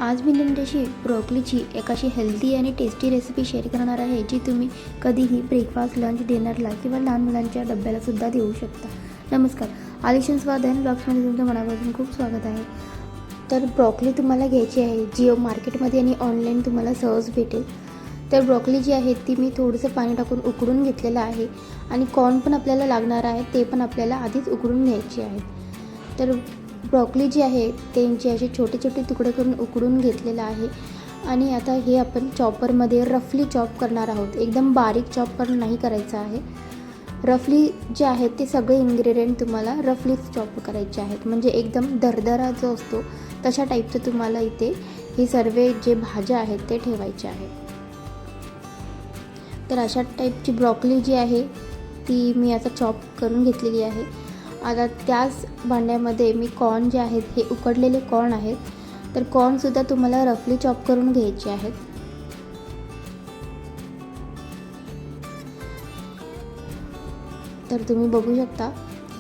आज मी तुमच्याशी ब्रोकलीची एक अशी हेल्दी आणि टेस्टी रेसिपी शेअर करणार आहे, जी तुम्ही कधीही ब्रेकफास्ट, लंच, डिनरला किंवा लहान मुलांच्या डब्यालासुद्धा देऊ शकता. नमस्कार, आलिशान स्वाद अँड ब्लॉग्समध्ये तुमचं मनापासून खूप स्वागत आहे. तर ब्रोकली तुम्हाला घ्यायची आहे, जी मार्केटमध्ये आणि ऑनलाईन तुम्हाला सहज भेटेल. तर ब्रोकली जी आहे ती मी थोडंसं पाणी टाकून उकडून घेतलेलं आहे आणि कॉर्न पण आपल्याला लागणार आहे, ते पण आपल्याला आधीच उकडून घ्यायचे आहे. तर ब्रोकली जी आहे त्यांचे असे छोटे छोटे तुकडे करून उकडून घेतलेलं आहे आणि आता हे आपण चॉपरमध्ये रफली चॉप करणार आहोत. एकदम बारीक चॉप नाही करायचं आहे. रफली जे आहेत ते सगळे इन्ग्रेडियंट तुम्हाला रफलीच चॉप करायचे आहेत, म्हणजे एकदम दरदरा जो असतो तशा टाईपचं तुम्हाला इथे हे सर्व जे भाज्या आहेत ते ठेवायचे आहेत. तर अशा टाईपची ब्रोकली जी आहे ती मी आता चॉप करून घेतलेली आहे. आता त्याच भांड्यामध्ये मी कॉर्न जे आहेत हे उकडलेले कॉर्न आहेत, तर कॉर्नसुद्धा तुम्हाला रफली चॉप करून घ्यायचे आहेत. तर तुम्ही बघू शकता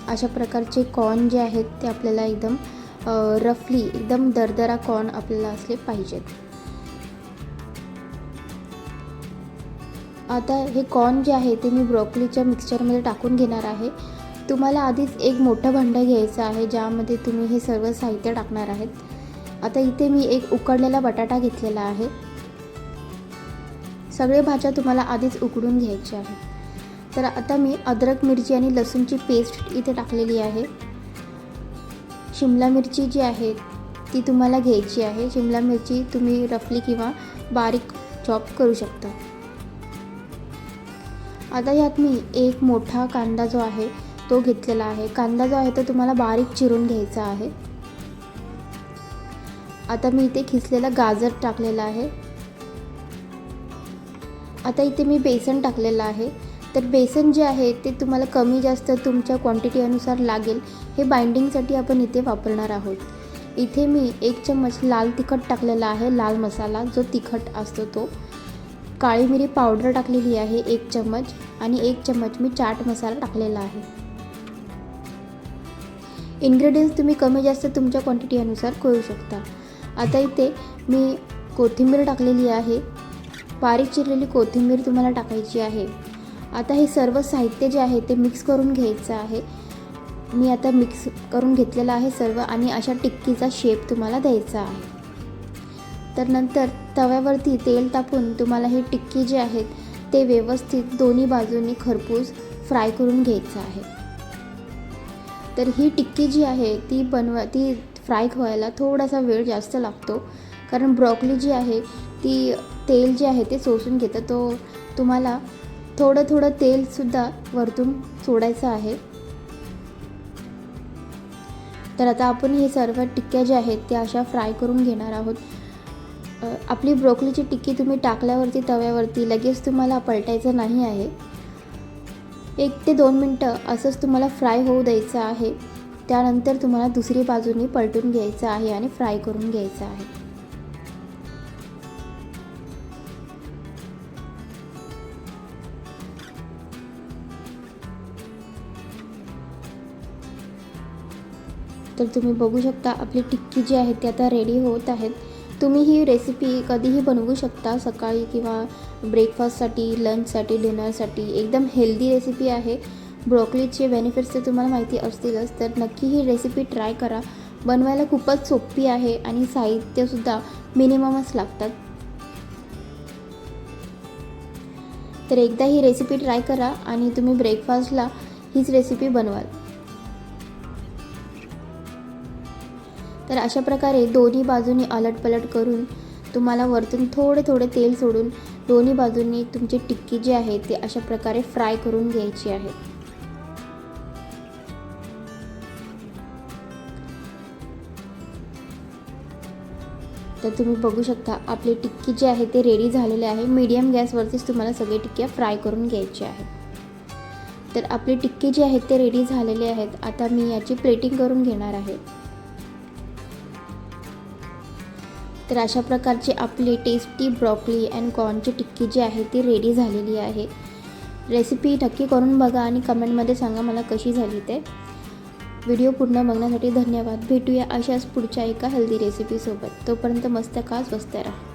अशा प्रकारचे कॉर्न जे आहेत ते आपल्याला एकदम रफली एकदम दरदरा कॉर्न आपल्याला असले पाहिजेत. आता हे कॉर्न जे आहे ते मी ब्रोकलीच्या मिक्सचरमध्ये टाकून घेणार आहे. तुम्हाला आधीच एक मोठं भांडं घ्यायचं आहे, ज्यामध्ये तुम्ही हे सर्व साहित्य टाकणार आहेत. आता इथे मी एक उकडलेला बटाटा घेतलेला आहे. सगळे भाज्या तुम्हाला आधीच उकडून घ्यायच्या आहेत. तर आता मी अद्रक, मिरची आणि लसूणची पेस्ट इथे टाकलेली आहे. शिमला मिरची जी आहे ती तुम्हाला घ्यायची आहे. शिमला मिरची तुम्ही रफली किंवा बारीक चॉप करू शकता. आता यात मी एक मोठा कांदा जो आहे तो घेतलेला आहे. कांदा जो आहे तो तुम्हाला बारीक चिरून घ्यायचा आहे. आता मी इथे खिसलेला गाजर टाकलेला आहे. आता इथे मी बेसन टाकलेलं आहे. तर बेसन जे आहे ते तुम्हाला कमी जास्त तुमच्या क्वांटिटी अनुसार लागेल. हे बाइंडिंगसाठी आपण इथे वापरणार आहोत. इथे मी 1 चम्मच लाल तिखट टाकलेला आहे, लाल मसाला जो तिखट असतो तो. काळी मिरी पावडर टाकलेली आहे 1 चम्मच आणि 1 चम्मच मी चाट मसाला टाकलेला आहे. इन्ग्रेडियंट्स तुम्ही कमी जास्त तुमच्या क्वांटिटी अनुसार करू शकता. आता इथे मी कोथिंबीर टाकलेली आहे. बारीक चिरलेली कोथिंबीर तुम्हाला टाकायची आहे. आता हे सर्व साहित्य जे आहे ते मिक्स करून घ्यायचं आहे. मी आता मिक्स करून घेतलेलं आहे सर्व आणि अशा टिक्कीचा शेप तुम्हाला द्यायचा आहे. तर नंतर तव्यावरती तेल तापून तुम्हाला ही टिक्की जी आहेत ते व्यवस्थित दोन्ही बाजूंनी खरपूस फ्राय करून घ्यायचं आहे. तर ही टिक्की जी आहे ती फ्राय व्हायला थोडासा वेळ जास्त लागतो, कारण ब्रोकली जी आहे ती तेल जे आहे ते शोषून घेतं. तो तुम्हाला थोडं तेलसुद्धा वरतून सोडायचं आहे. तर आता आपण हे सर्व टिक्क्या ज्या आहेत त्या अशा फ्राय करून घेणार आहोत. आपली ब्रोकलीची टिक्की तुम्ही टाकल्यावरती तव्यावरती लगेच तुम्हाला पलटायचं नाही आहे. 1 ते 2 मिनटं असंच तुम्हाला फ्राय होऊ द्यायचं आहे. त्यानंतर तुम्हाला दुसरी बाजूनी पलटून घ्यायचं आहे आणि फ्राय करून घ्यायचं आहे. तर तुम्ही बघू शकता आपली टिक्की जी आहे ती आता रेडी होत आहेत. तुम्ही ही रेसिपी कधीही बनवू शकता, सकाळी किंवा ब्रेकफास्टसाठी, लंचसाठी, डिनरसाठी. एकदम हेल्दी रेसिपी आहे. ब्रोकलीचे बेनिफिट्स तर तुम्हाला माहिती असतीलच, तर नक्की ही रेसिपी ट्राय करा. बनवायला खूपच सोपी आहे आणि साहित्यसुद्धा मिनिममच लागतात. तर एकदा ही रेसिपी ट्राय करा आणि तुम्ही ब्रेकफास्टला हीच रेसिपी बनवाल. तर अशा प्रकारे दोन्ही बाजूनी अलटपलट करून तुम्हाला वरतून थोडे तेल सोडून दोन्ही बाजूंनी तुमची टिक्की जी आहे ती अशा प्रकारे फ्राय करून घ्यायची आहे. तर तुम्ही बघू शकता आपली टिक्की जी आहे ते रेडी झालेले आहे. मीडियम गॅसवरतीच तुम्हाला सगळे टिक्क्या फ्राय करून घ्यायचे आहेत. तर आपली टिक्की जी आहे ते रेडी झालेले आहेत. आता मी याची प्लेटिंग करून घेणार आहे. तर अशा प्रकारची आपली टेस्टी ब्रोकली अँड कॉर्नची टिक्की जी आहे ती रेडी झालेली आहे. रेसिपी नक्की करून बघा आणि कमेंटमध्ये सांगा मला कशी झाली ते. व्हिडिओ पूर्ण बघण्यासाठी धन्यवाद. भेटूया अशाच पुढच्या एका हेल्दी रेसिपीसोबत. तोपर्यंत मस्त खा, स्वस्त राहा.